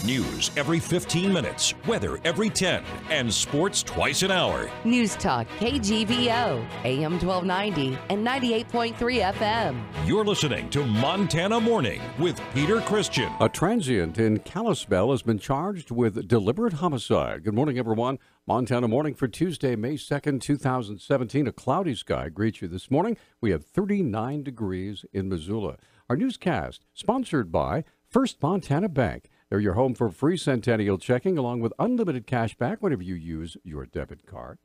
News every 15 minutes, weather every 10, and sports twice an hour. Newstalk KGVO, AM 1290 and 98.3 FM. You're listening to Montana Morning with Peter Christian. A transient in Kalispell has been charged with deliberate homicide. Good morning, everyone. Montana Morning for Tuesday, May 2nd, 2017. A cloudy sky greets you this morning. We have 39 degrees in Missoula. Our newscast sponsored by First Montana Bank. They're your home for free centennial checking along with unlimited cash back whenever you use your debit card.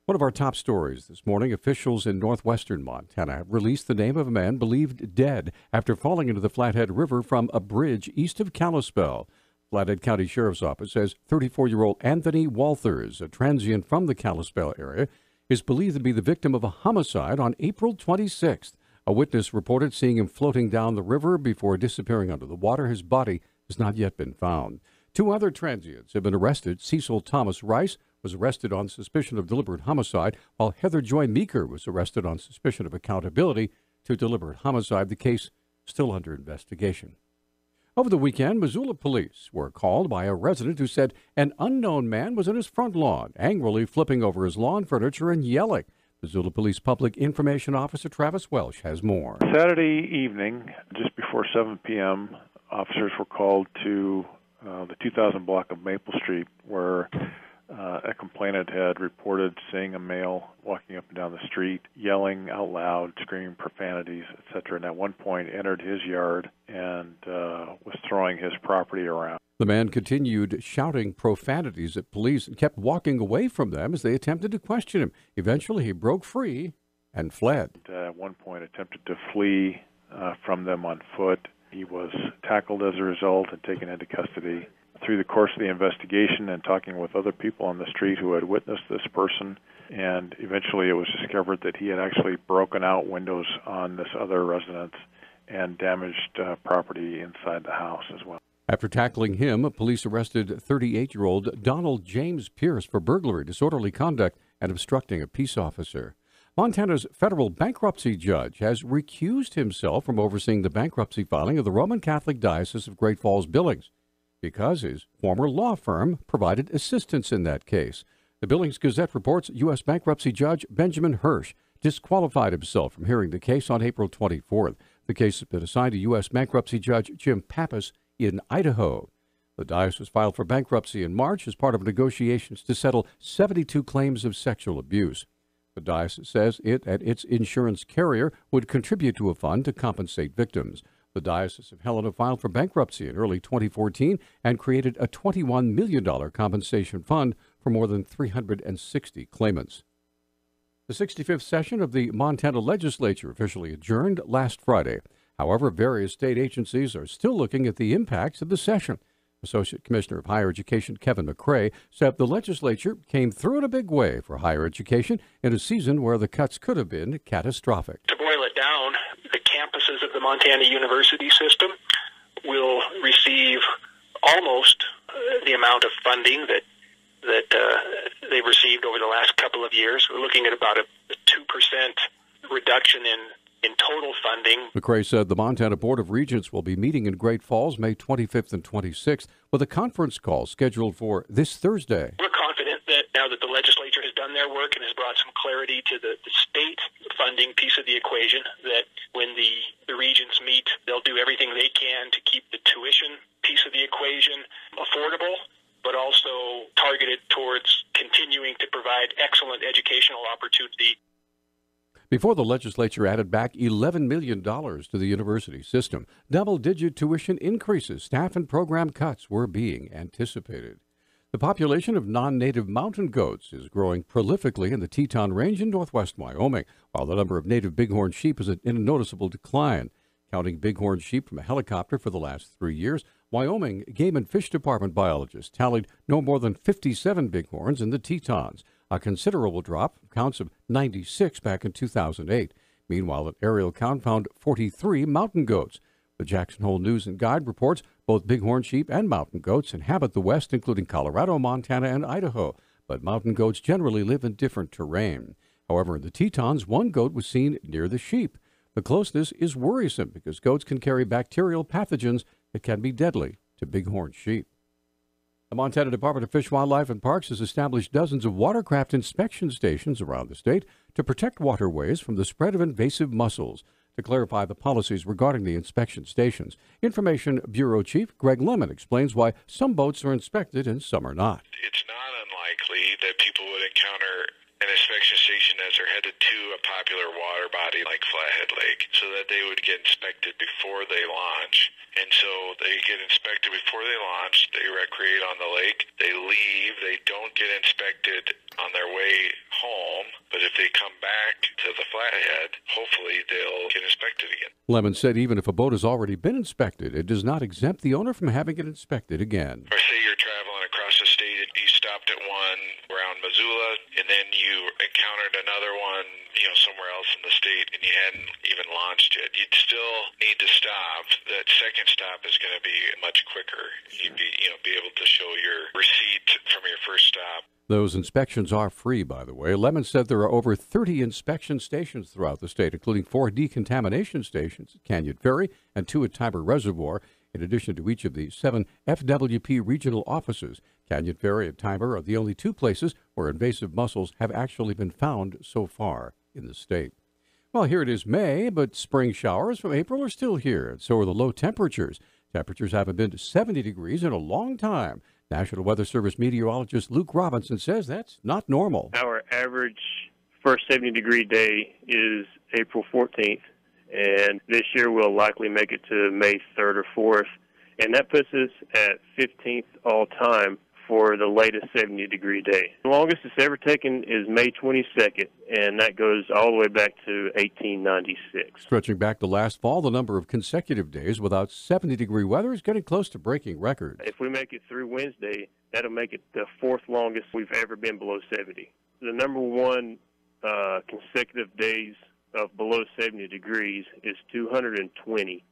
One of our top stories this morning, officials in northwestern Montana have released the name of a man believed dead after falling into the Flathead River from a bridge east of Kalispell. Flathead County Sheriff's Office says 34-year-old Anthony Walthers, a transient from the Kalispell area, is believed to be the victim of a homicide on April 26th. A witness reported seeing him floating down the river before disappearing under the water. His body has not yet been found. Two other transients have been arrested. Cecil Thomas Rice was arrested on suspicion of deliberate homicide, while Heather Joy Meeker was arrested on suspicion of accountability to deliberate homicide. The case still under investigation. Over the weekend, Missoula police were called by a resident who said an unknown man was in his front lawn, angrily flipping over his lawn furniture and yelling. Missoula Police Public Information Officer Travis Welsh has more. Saturday evening, just before 7 p.m., officers were called to the 2000 block of Maple Street, where a complainant had reported seeing a male walking up and down the street, yelling out loud, screaming profanities, etc., and at one point entered his yard and was throwing his property around. The man continued shouting profanities at police and kept walking away from them as they attempted to question him. Eventually, he broke free and fled. At one point, attempted to flee from them on foot. He was tackled as a result and taken into custody. Through the course of the investigation and talking with other people on the street who had witnessed this person, and eventually it was discovered that he had actually broken out windows on this other residence and damaged property inside the house as well. After tackling him, police arrested 38-year-old Donald James Pierce for burglary, disorderly conduct, and obstructing a peace officer. Montana's federal bankruptcy judge has recused himself from overseeing the bankruptcy filing of the Roman Catholic Diocese of Great Falls Billings because his former law firm provided assistance in that case. The Billings Gazette reports U.S. bankruptcy judge Benjamin Hirsch disqualified himself from hearing the case on April 24th. The case has been assigned to U.S. bankruptcy judge Jim Pappas in Idaho. The diocese filed for bankruptcy in March as part of negotiations to settle 72 claims of sexual abuse. The diocese says it and its insurance carrier would contribute to a fund to compensate victims. The Diocese of Helena filed for bankruptcy in early 2014 and created a $21 million compensation fund for more than 360 claimants. The 65th session of the Montana legislature officially adjourned last Friday. However, various state agencies are still looking at the impacts of the session. Associate Commissioner of Higher Education Kevin McCrae said the legislature came through in a big way for higher education in a season where the cuts could have been catastrophic. To boil it down, the campuses of the Montana University system will receive almost the amount of funding that they've received over the last couple of years. We're looking at about a 2% reduction in total funding. McCrae said the Montana Board of Regents will be meeting in Great Falls May 25th and 26th with a conference call scheduled for this Thursday. We're confident that now that the legislature has done their work and has brought some clarity to the state funding piece of the equation, that when the regents meet, they'll do everything they can to keep the tuition piece of the equation affordable, but also targeted towards continuing to provide excellent educational opportunity. Before the legislature added back $11 million to the university system, double-digit tuition increases, staff and program cuts were being anticipated. The population of non-native mountain goats is growing prolifically in the Teton Range in northwest Wyoming, while the number of native bighorn sheep is in a noticeable decline. Counting bighorn sheep from a helicopter for the last 3 years, Wyoming Game and Fish Department biologists tallied no more than 57 bighorns in the Tetons, a considerable drop from counts of 96 back in 2008. Meanwhile, an aerial count found 43 mountain goats. The Jackson Hole News and Guide reports both bighorn sheep and mountain goats inhabit the West, including Colorado, Montana, and Idaho, but mountain goats generally live in different terrain. However, in the Tetons, one goat was seen near the sheep. The closeness is worrisome because goats can carry bacterial pathogens that can be deadly to bighorn sheep. The Montana Department of Fish, Wildlife, and Parks has established dozens of watercraft inspection stations around the state to protect waterways from the spread of invasive mussels. To clarify the policies regarding the inspection stations, Information Bureau Chief Greg Lemon explains why some boats are inspected and some are not. It's not unlikely that people would encounter an inspection station as they're headed to a popular water body like Flathead Lake, so that they would get inspected before they launch. And so they get inspected before they launch, they recreate on the lake, they leave, they don't get inspected on their way home, but if they come back to the Flathead, hopefully they'll get inspected again. Lemon said even if a boat has already been inspected, it does not exempt the owner from having it inspected again. Or say you're traveling across the state and you stopped at one around Missoula, and then you encountered another one, somewhere else in the state, and you hadn't even launched yet. You'd still need to stop. That second stop is going to be much quicker. You'd be able to show your receipt from your first stop. Those inspections are free, by the way. Lemon said there are over 30 inspection stations throughout the state, including 4 decontamination stations at Canyon Ferry and 2 at Tiber Reservoir, in addition to each of the 7 FWP regional offices. Canyon Ferry and Tiber are the only 2 places where invasive mussels have actually been found so far in the state. Well, here it is May, but spring showers from April are still here, and so are the low temperatures. Temperatures haven't been to 70 degrees in a long time. National Weather Service meteorologist Luke Robinson says that's not normal. Our average first 70-degree day is April 14th, and this year we'll likely make it to May 3rd or 4th, and that puts us at 15th all-time for the latest 70-degree day. The longest it's ever taken is May 22nd, and that goes all the way back to 1896. Stretching back to last fall, the number of consecutive days without 70-degree weather is getting close to breaking records. If we make it through Wednesday, that'll make it the 4th longest we've ever been below 70. The number one consecutive days of below 70 degrees is 220,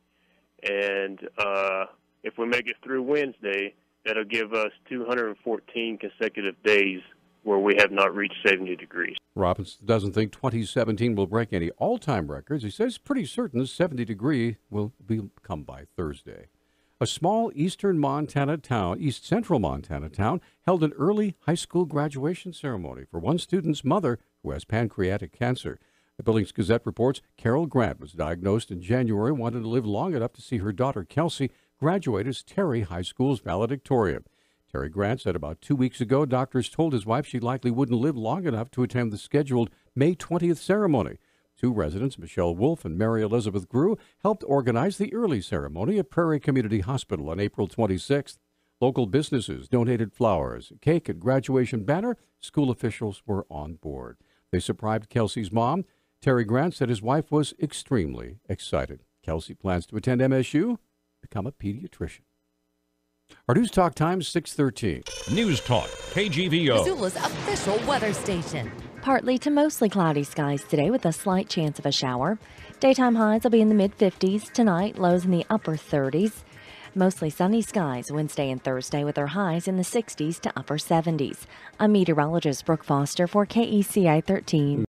and if we make it through Wednesday, that'll give us 214 consecutive days where we have not reached 70 degrees. Robinson doesn't think 2017 will break any all-time records. He says pretty certain 70-degree will come by Thursday. A small east central Montana town, held an early high school graduation ceremony for one student's mother who has pancreatic cancer. The Billings Gazette reports Carol Grant was diagnosed in January, wanted to live long enough to see her daughter Kelsey graduate as Terry High School's valedictorian. Terry Grant said about 2 weeks ago doctors told his wife she likely wouldn't live long enough to attend the scheduled May 20th ceremony. 2 residents, Michelle Wolf and Mary Elizabeth Grew, helped organize the early ceremony at Prairie Community Hospital on April 26th. Local businesses donated flowers, a cake, and graduation banner. School officials were on board. They surprised Kelsey's mom. Terry Grant said his wife was extremely excited. Kelsey plans to attend MSU, become a pediatrician. Our Newstalk time, 6:13. Newstalk, KGVO. Missoula's official weather station. Partly to mostly cloudy skies today with a slight chance of a shower. Daytime highs will be in the mid-50s. Tonight, lows in the upper 30s. Mostly sunny skies Wednesday and Thursday with their highs in the 60s to upper 70s. I'm meteorologist Brooke Foster for KECI 13.